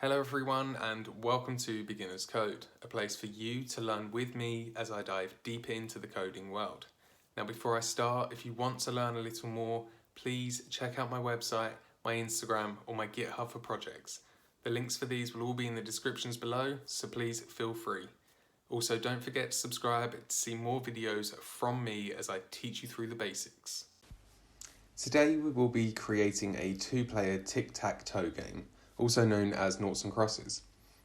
Hello everyone and welcome to Beginner's Code, a place for you to learn with me as I dive deep into the coding world. Now before I start, if you want to learn a little more, please check out my website, my Instagram or my GitHub for projects. The links for these will all be in the descriptions below, so please feel free. Also don't forget to subscribe to see more videos from me as I teach you through the basics. Today we will be creating a two-player Tic Tac Toe game, also known as Noughts and Crosses.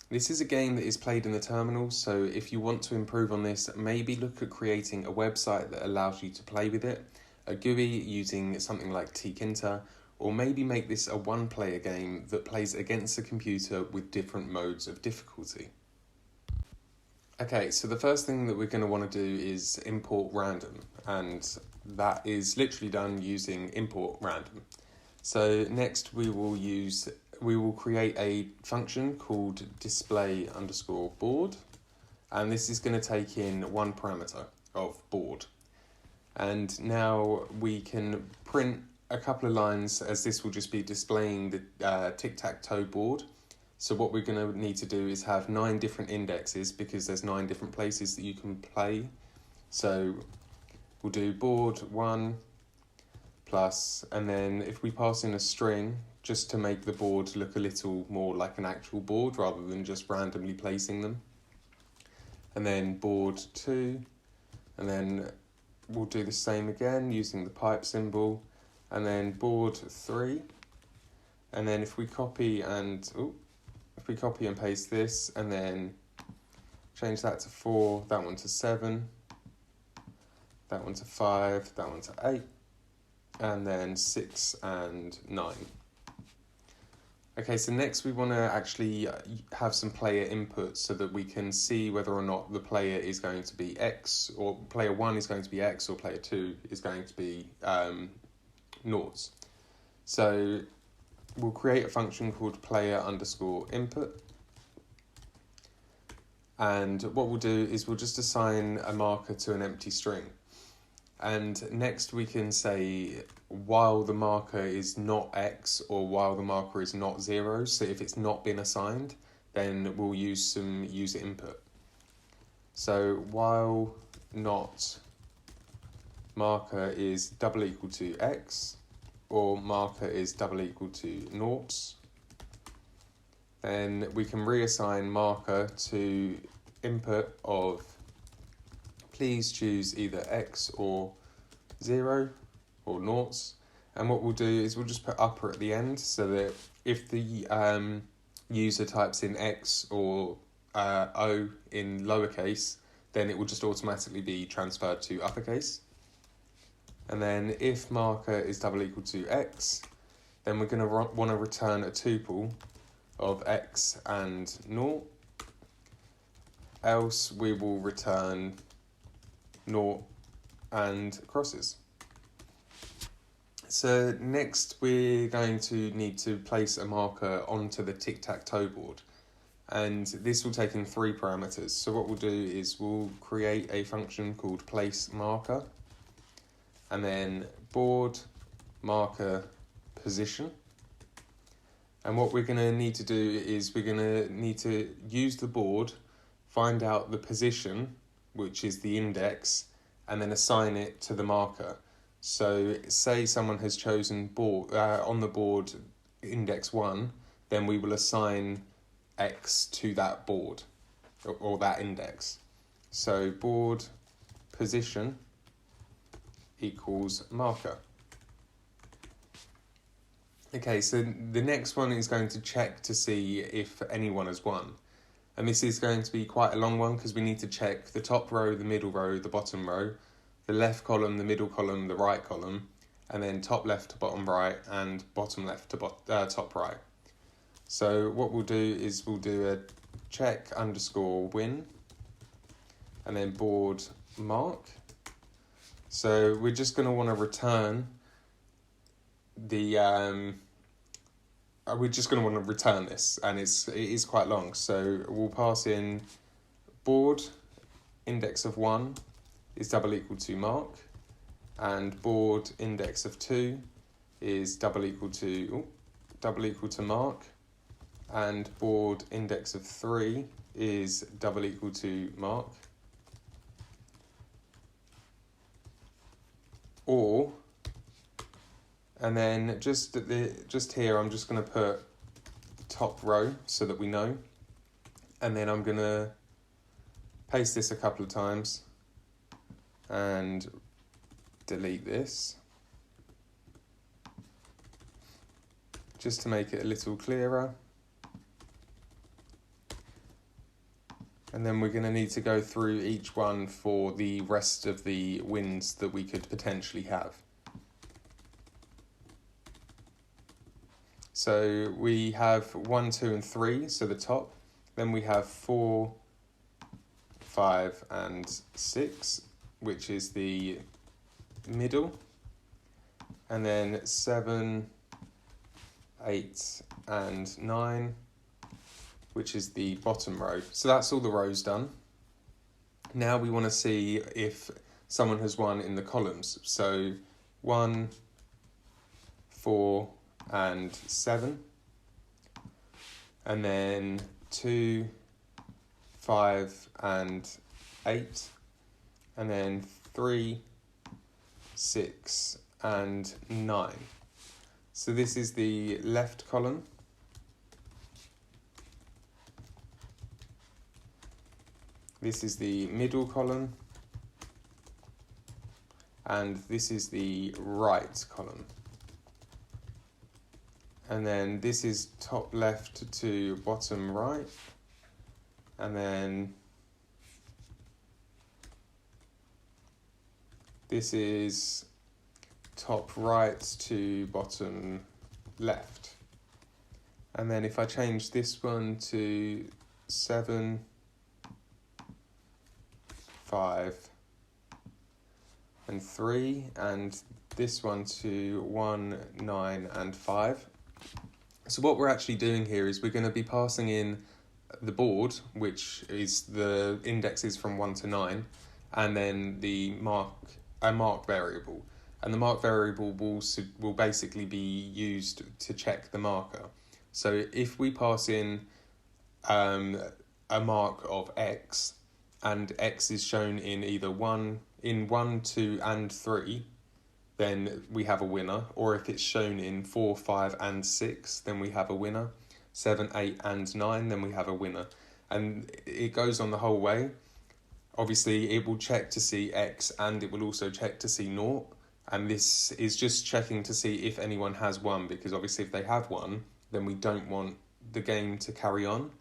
This is a game that is played in the terminal, so if you want to improve on this, maybe look at creating a website that allows you to play with it, a GUI using something like Tic Tac Toe, or maybe make this a one-player game that plays against a computer with different modes of difficulty. Okay, so the first thing that we're going to want to do is import random, and that is literally done using import random. So next we will create a function called display_board, and this is going to take in one parameter of board. And now we can print a couple of lines, as this will just be displaying the tic-tac-toe board. So what we're going to need to do is have 9 different indexes, because there's 9 different places that you can play. So we'll do board 1 plus, and then if we pass in a string, just to make the board look a little more like an actual board rather than just randomly placing them. And then board 2, and then we'll do the same again using the pipe symbol, and then board 3. And then if we copy and paste this, and then change that to 4, that one to 7, that one to 5, that one to 8, and then 6 and 9. Okay, so next we want to actually have some player input so that we can see whether or not the player is going to be X, or player 1 is going to be X, or player 2 is going to be noughts. So we'll create a function called player_input. And what we'll do is we'll just assign a marker to an empty string. And next we can say while the marker is not X, or while the marker is not 0. So if it's not been assigned, then we'll use some user input. So while not marker is == X, or marker is == noughts, then we can reassign marker to input of please choose either X or 0 or noughts. And what we'll do is we'll just put upper at the end, so that if the user types in X or O in lowercase, then it will just automatically be transferred to uppercase. And then if marker is == X, then we're going to want to return a tuple of X and nought, else we will return nought and crosses. So next we're going to need to place a marker onto the tic-tac-toe board, and this will take in 3 parameters. So what we'll do is we'll create a function called placeMarker, and then board marker position. And what we're going to need to do is we're going to need to use the board, find out the position, which is the index, and then assign it to the marker. So say someone has chosen board on the board index 1, then we will assign X to that board or that index. So board position equals marker. Okay, so the next one is going to check to see if anyone has won. And this is going to be quite a long one, because we need to check the top row, the middle row, the bottom row, the left column, the middle column, the right column, and then top left to bottom right, and bottom left to top right. So what we'll do is we'll do a check_win, and then board mark. So we're just going to want to return this, and it is quite long. So we'll pass in board index of 1 is == mark, and board index of 2 is == mark, and board index of 3 is double equal to mark. Or, and then just here I'm just going to put top row so that we know, and then I'm going to paste this a couple of times and delete this just to make it a little clearer. And then we're going to need to go through each one for the rest of the wins that we could potentially have. So we have 1, 2 and 3, so the top. Then we have 4, 5 and 6, which is the middle. And then 7, 8 and 9, which is the bottom row. So that's all the rows done. Now we want to see if someone has won in the columns. So 1, 4 and 7. And then 2, 5 and 8. And then 3, 6 and 9. So this is the left column. This is the middle column, and this is the right column. And then this is top left to bottom right, and then this is top right to bottom left. And then if I change this one to 7, 5 and 3, and this one to 1, 9 and 5. So what we're actually doing here is we're going to be passing in the board, which is the indexes from 1 to 9, and then a mark variable. And the mark variable will basically be used to check the marker. So if we pass in a mark of X, and X is shown in either 1, 2 and 3, then we have a winner. Or if it's shown in 4, 5 and 6, then we have a winner. 7, 8 and 9, then we have a winner. And it goes on the whole way. Obviously, it will check to see X, and it will also check to see naught. And this is just checking to see if anyone has won, because obviously if they have won, then we don't want the game to carry on.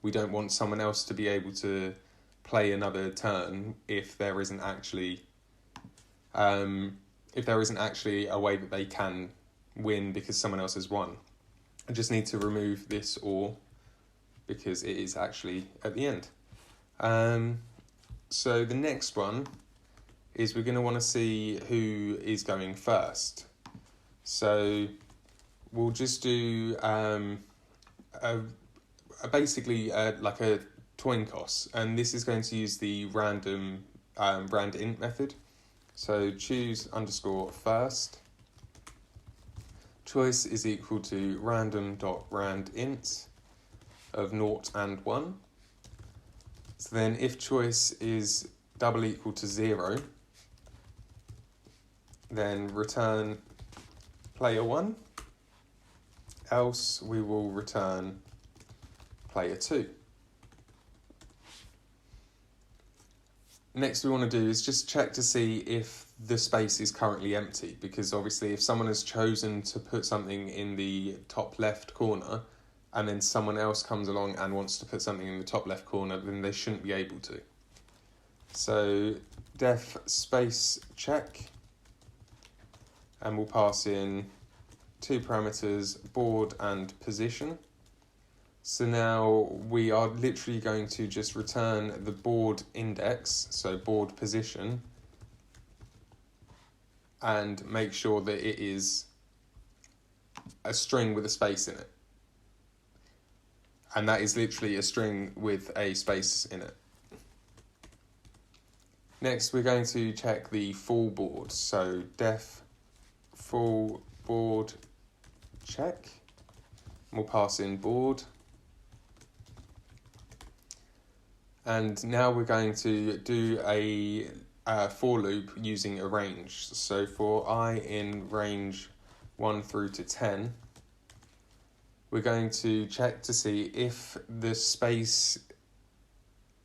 We don't want someone else to be able to play another turn if there isn't actually a way that they can win because someone else has won. I just need to remove this or because it is actually at the end. So the next one is we're going to want to see who is going first. So we'll just do basically like a coin toss, and this is going to use the random rand int method. So choose underscore first. Choice is equal to random.randint of 0 and 1. So then if choice is double equal to 0, then return player 1, else we will return player 2. Next we want to do is just check to see if the space is currently empty, because obviously if someone has chosen to put something in the top left corner and then someone else comes along and wants to put something in the top left corner, then they shouldn't be able to. So def space check, and we'll pass in 2 parameters, board and position. So now we are literally going to just return the board index, so board position, and make sure that it is a string with a space in it. And that is literally a string with a space in it. Next, we're going to check the full board. So def full board check. We'll pass in board. And now we're going to do a for loop using a range. So for I in range 1 through to 10, we're going to check to see if the space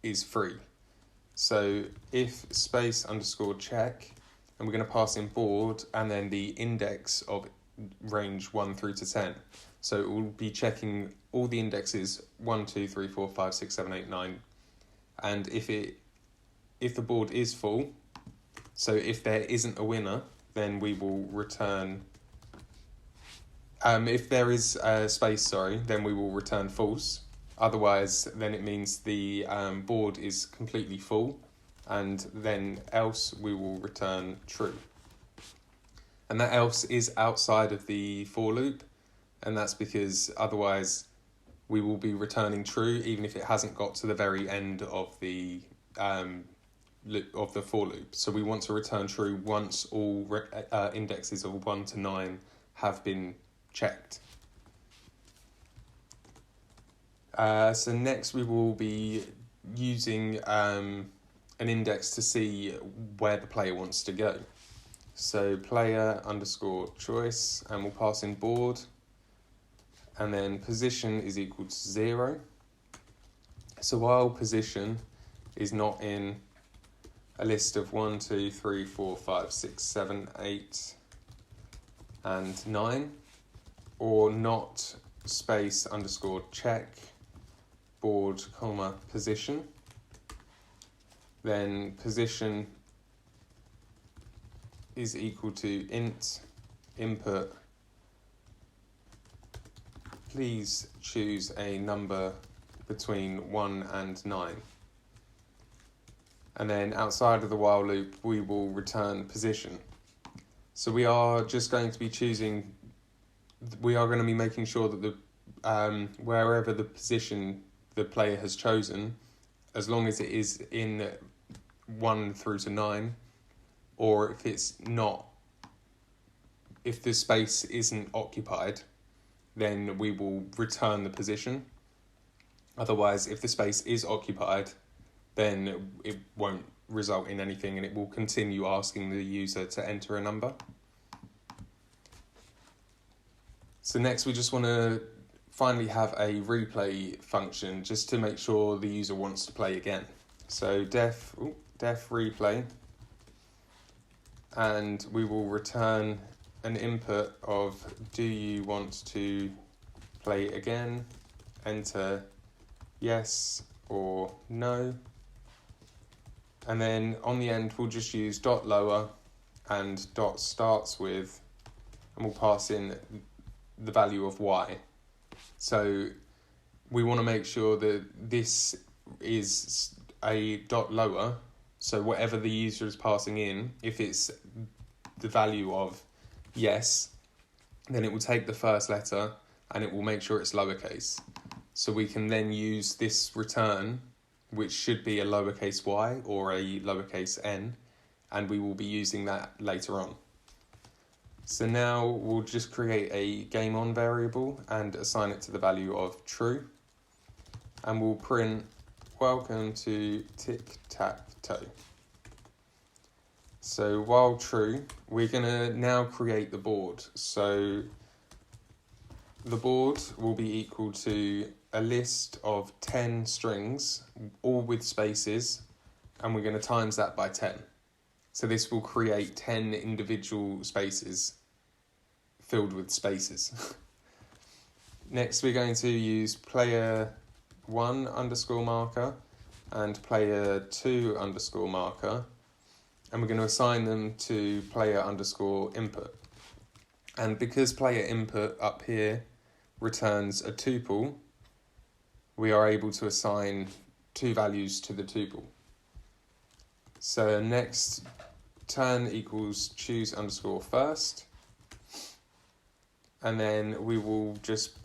is free. So if space underscore check, and we're going to pass in board and then the index of range 1 through to 10. So it will be checking all the indexes 1, 2, 3, 4, 5, 6, 7, 8, 9. And if the board is full, so if there isn't a winner, then we will return. If there is space, then we will return false. Otherwise, then it means the board is completely full, and then else we will return true. And that else is outside of the for loop, and that's because otherwise we will be returning true even if it hasn't got to the very end of the for loop. So we want to return true once all indexes of 1 to 9 have been checked. So next we will be using an index to see where the player wants to go. So player underscore choice, and we'll pass in board, and then position is equal to 0. So while position is not in a list of 1, 2, 3, 4, 5, 6, 7, 8, and 9, or not space underscore check board comma position, then position is equal to int input, please choose a number between 1 and 9. And then outside of the while loop, we will return position. So we are just going to be making sure that the wherever the position the player has chosen, as long as it is in 1 through to 9, or if it's not, if the space isn't occupied, then we will return the position. Otherwise, if the space is occupied, then it won't result in anything and it will continue asking the user to enter a number. So next we just want to finally have a replay function just to make sure the user wants to play again. So def replay, and we will return an input of do you want to play again, enter yes or no, and then on the end we'll just use dot lower and dot starts with, and we'll pass in the value of y. So we want to make sure that this is a dot lower, so whatever the user is passing in, if it's the value of yes, then it will take the first letter and it will make sure it's lowercase. So we can then use this return, which should be a lowercase y or a lowercase n, and we will be using that later on. So now we'll just create a game on variable and assign it to the value of true, and we'll print welcome to Tic Tac Toe. So while true, we're going to now create the board. So the board will be equal to a list of 10 strings, all with spaces, and we're going to times that by 10. So this will create 10 individual spaces filled with spaces. Next, we're going to use player 1 underscore marker and player 2 underscore marker, and we're going to assign them to player underscore input. And because player input up here returns a tuple, we are able to assign 2 values to the tuple. So next, turn equals choose underscore first, and then we will just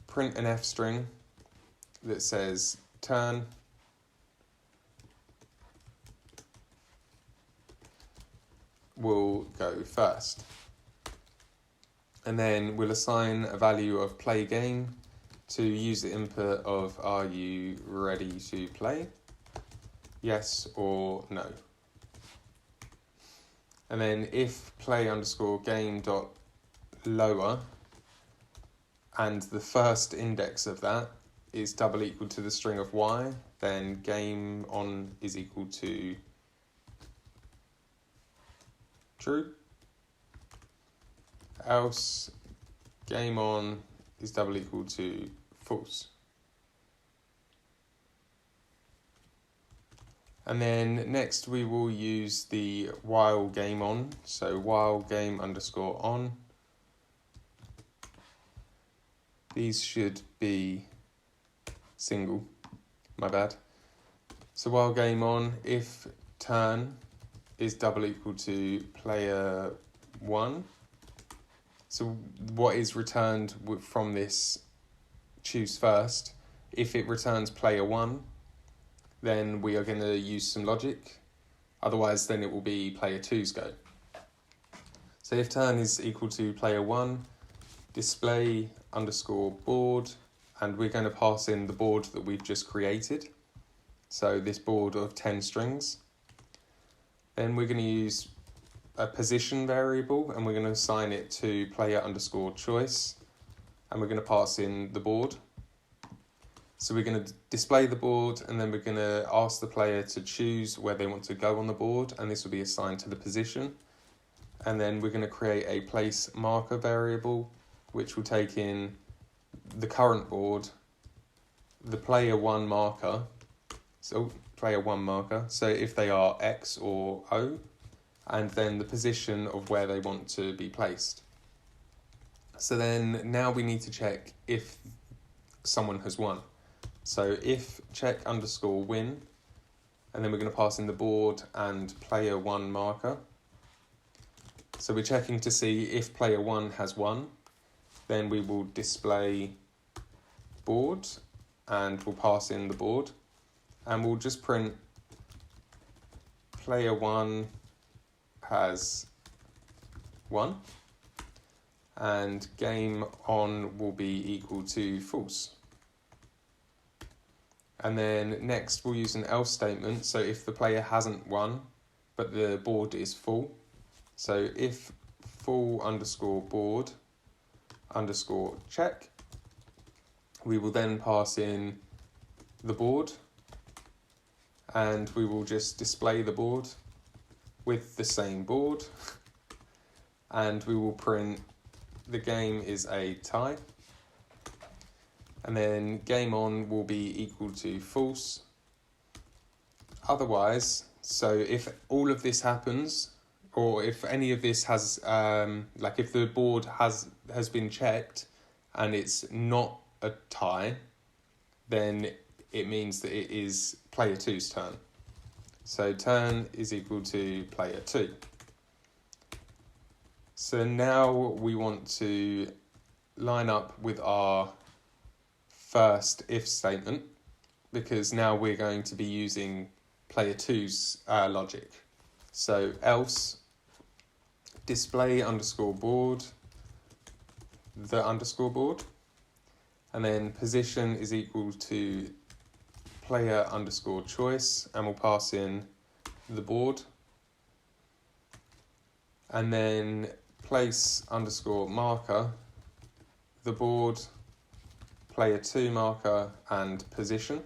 print an F string that says turn will go first. And then we'll assign a value of play game to use the input of "Are you ready to play?" Yes or no. And then if play underscore game dot lower and the first index of that is double equal to the string of y, then game on is equal to true. Else game on is double equal to false. And then next we will use the while game on. So while game underscore on. These should be single, my bad. So while game on, if turn is double equal to player 1. So what is returned from this choose first? If it returns player 1, then we are going to use some logic. Otherwise, then it will be player 2's go. So if turn is equal to player 1, display underscore board, and we're going to pass in the board that we've just created. So this board of 10 strings. Then we're going to use a position variable, and we're going to assign it to player underscore choice, and we're going to pass in the board. So we're going to display the board, and then we're going to ask the player to choose where they want to go on the board, and this will be assigned to the position. And then we're going to create a place marker variable, which will take in the current board, the player 1 marker, so if they are X or O, and then the position of where they want to be placed. So then now we need to check if someone has won. So if check underscore win, and then we're going to pass in the board and player 1 marker. So we're checking to see if player 1 has won. Then we will display board, and we'll pass in the board, and we'll just print player 1 has won, and game on will be equal to false. And then next we'll use an else statement. So if the player hasn't won, but the board is full, so if full underscore board underscore check, we will then pass in the board, and we will just display the board with the same board, and we will print the game is a tie. And then game on will be equal to false. Otherwise, so if all of this happens, or if any of this has, if the board has been checked and it's not a tie, then it means that it is player 2's turn. So turn is equal to player 2. So now we want to line up with our first if statement, because now we're going to be using player 2's logic. So else display underscore board, the underscore board, and then position is equal to player underscore choice, and we'll pass in the board. And then place underscore marker, the board, player 2 marker, and position.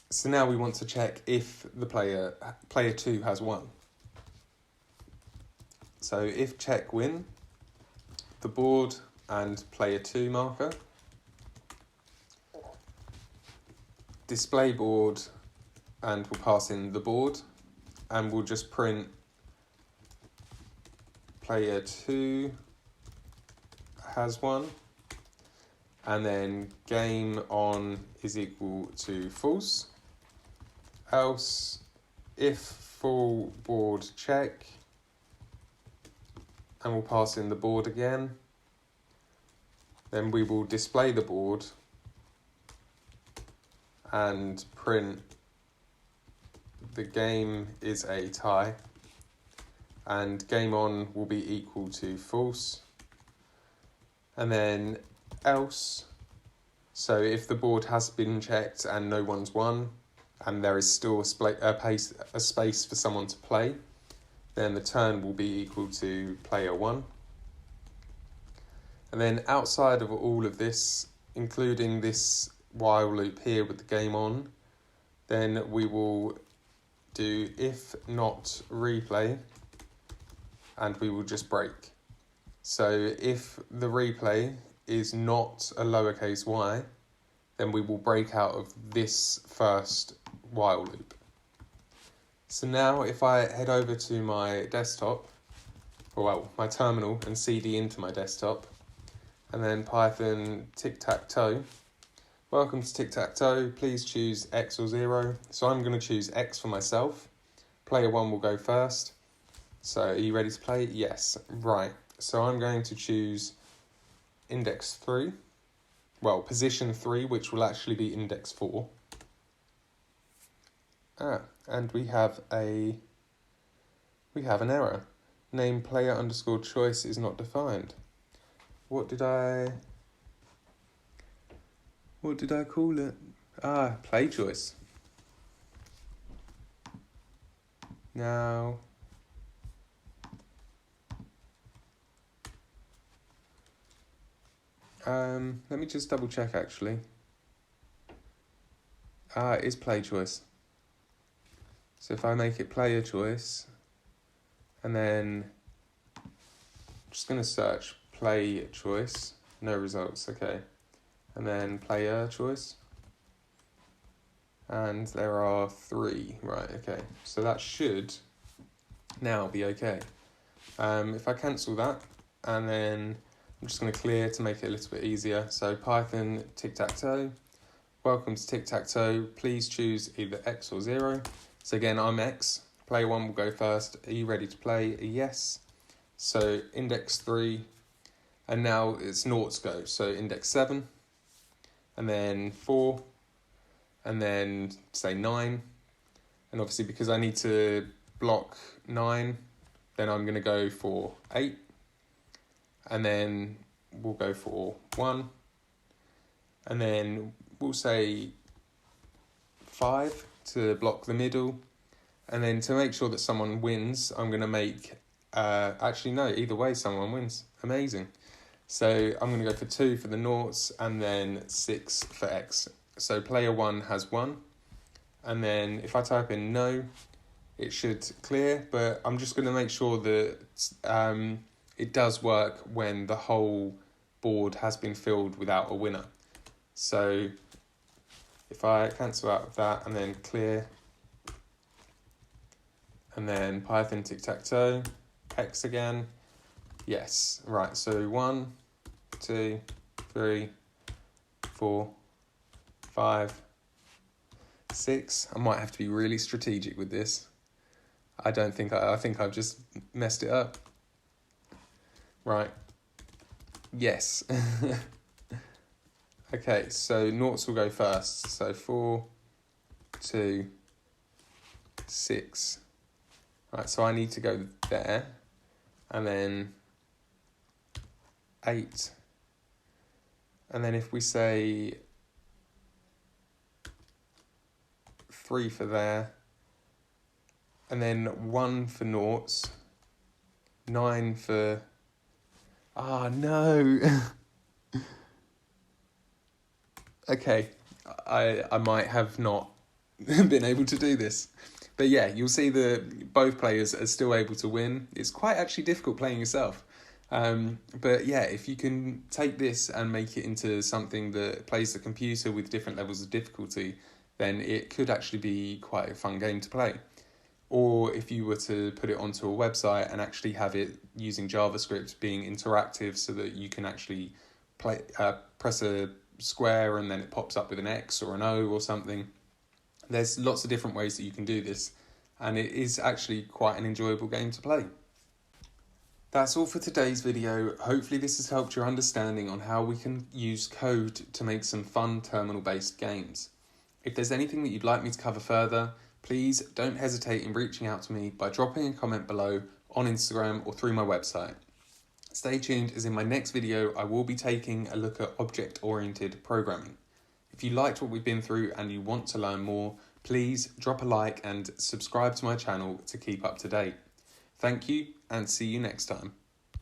So now we want to check if the player 2 has won. So if check win, the board and player 2 marker, display board, and we'll pass in the board, and we'll just print player 2 has won, and then game on is equal to false. Else, if full board check, and we'll pass in the board again, then we will display the board and print the game is a tie, and game on will be equal to false. And then else. So if the board has been checked and no one's won, and there is still a space for someone to play, then the turn will be equal to player 1. And then outside of all of this, including this while loop here with the game on, then we will do if not replay, and we will just break. So if the replay is not a lowercase y, then we will break out of this first while loop. So now if I head over to my desktop, or well, my terminal, and cd into my desktop, and then Python Tic Tac Toe. Welcome to Tic Tac Toe, please choose X or 0. So I'm going to choose X for myself. Player 1 will go first. So are you ready to play? Yes. Right, so I'm going to choose index 3. Well, position 3, which will actually be index 4. And we have an error. Name player underscore choice is not defined. What did I call it? Play choice. Now, let me just double check actually. It is play choice. So if I make it player choice, and then I'm just going to search play choice, no results, okay. And then player choice. And there are 3, right, okay. So that should now be okay. If I cancel that, and then I'm just going to clear to make it a little bit easier. So Python Tic Tac Toe. Welcome to Tic Tac Toe. Please choose either X or 0. So again, I'm X. Player 1 will go first. Are you ready to play? Yes. So index 3. And now it's noughts go. So index 7. And then 4. And then say 9. And obviously because I need to block 9, then I'm going to go for 8. And then we'll go for 1. And then we'll say 5 to block the middle. And then to make sure that someone wins, I'm going to make... actually, no, either way, someone wins. Amazing. So I'm going to go for 2 for the noughts, and then 6 for X. So player 1 has 1. And then if I type in no, it should clear. But I'm just going to make sure that it does work when the whole board has been filled without a winner. So if I cancel out of that and then clear, and then Python Tic Tac Toe, X again, yes, right, so 1, 2, 3, 4, 5, 6. I might have to be really strategic with this. I think I've just messed it up. Right, yes. Okay, so noughts will go first. So 4, 2, 6. Right, so I need to go there. And then 8. And then if we say 3 for there. And then 1 for noughts. 9 for... Ah, no. Okay, I might have not been able to do this. But yeah, you'll see that both players are still able to win. It's quite actually difficult playing yourself. But yeah, if you can take this and make it into something that plays the computer with different levels of difficulty, then it could actually be quite a fun game to play. Or if you were to put it onto a website and actually have it using JavaScript being interactive so that you can actually press a square and then it pops up with an X or an O or something. There's lots of different ways that you can do this, and it is actually quite an enjoyable game to play. That's all for today's video. Hopefully this has helped your understanding on how we can use code to make some fun terminal-based games. If there's anything that you'd like me to cover further, please don't hesitate in reaching out to me by dropping a comment below on Instagram or through my website. Stay tuned, as in my next video I will be taking a look at object-oriented programming. If you liked what we've been through and you want to learn more, please drop a like and subscribe to my channel to keep up to date. Thank you, and see you next time.